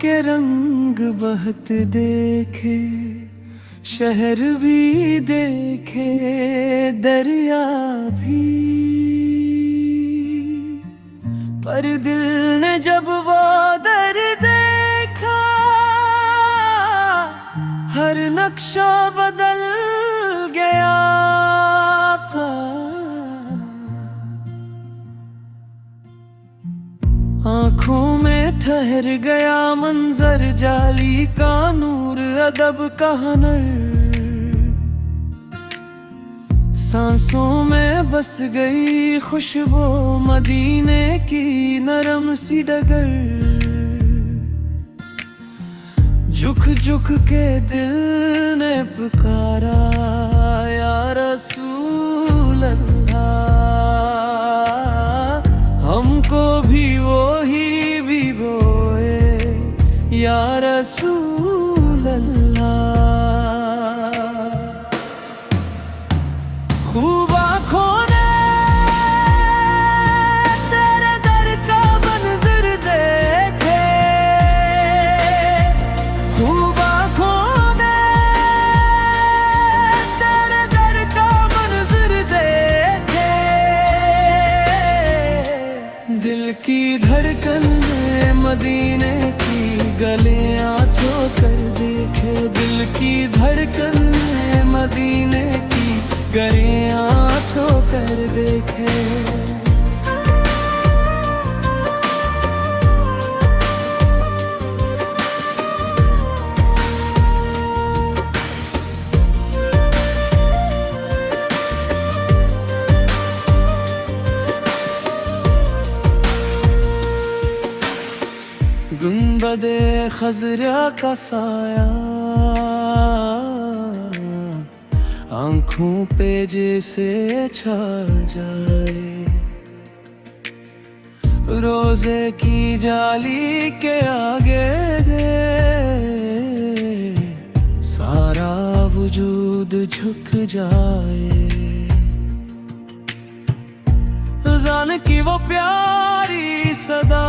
के रंग बहत देखे, शहर भी देखे, दरिया भी, पर दिल ने जब वो दर देखा, हर नक्शा बदल गया था। आँखों में ठहर गया मंजर, जाली का नूर, अदब का हुनर, सांसों में बस गई खुशबू मदीने की नरम सी डगर। झुक झुक के दिल ने पुकारा, या रसूल अल्लाह, हमको भी वो ही भिगोए, या रसूल अल्लाह। खूब आँखों ने तेरे दर का मंजर देखे, खूब आँखों ने तेरे दर का मंजर देखे, दिल की धड़कन में मदीने की गलियां छू कर देखे, दिल की धड़कन में मदीने की गलियां छू कर देखे। गुंबदे खजरा का साया आँखों पे जैसे छा जाए, रोजे की जाली के आगे दे सारा वजूद झुक जाए। जान की वो प्यारी सदा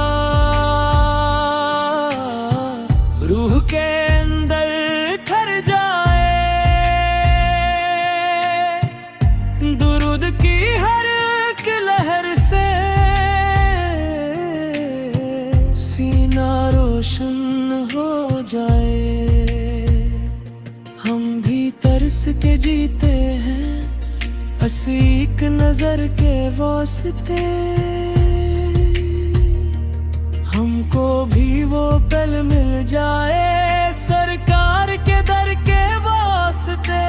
रूह के अंदर ठहर जाए, दुरूद की हर एक लहर से सीना रोशन हो जाए। हम भी तरस के जीते हैं हंसी एक नजर के वास्ते, हमको भी वो पल मिल जाए सरकार के दर के वास्ते।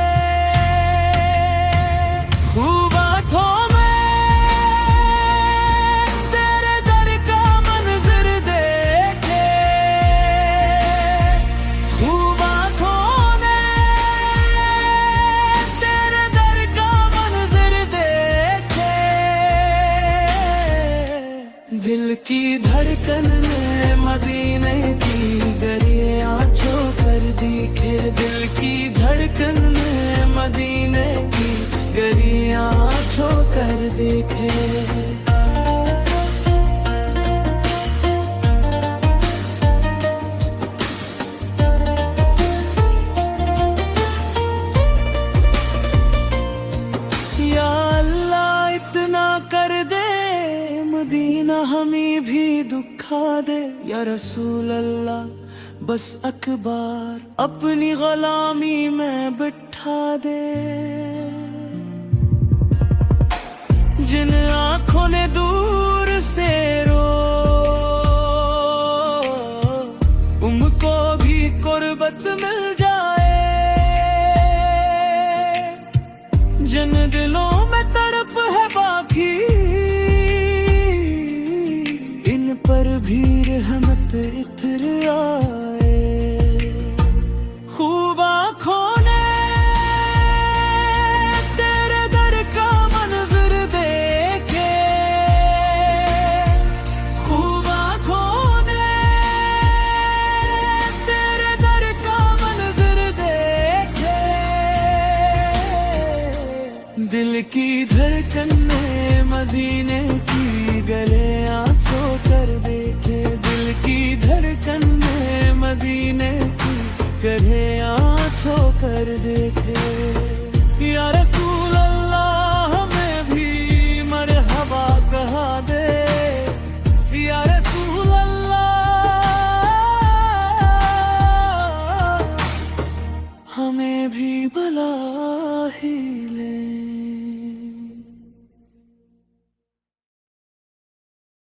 खूब आँखों में तेरे दर का मंजर देखे, खूब आँखों ने तेरे दर का मंजर देखे, दिल की धड़कन में मदीने की गलियां छू कर दिखे, दिल की धड़कन में मदीने की गलियां छू कर दिखे। या अल्लाह इतना कर दे मदीना हमें भी दुखा दे, या रसूल अल्लाह बस अकबार अपनी गुलामी में बिठा दे। जिन आँखों ने दूर से रो उनको भी कुर्बत मिल जाए, जिन दिलों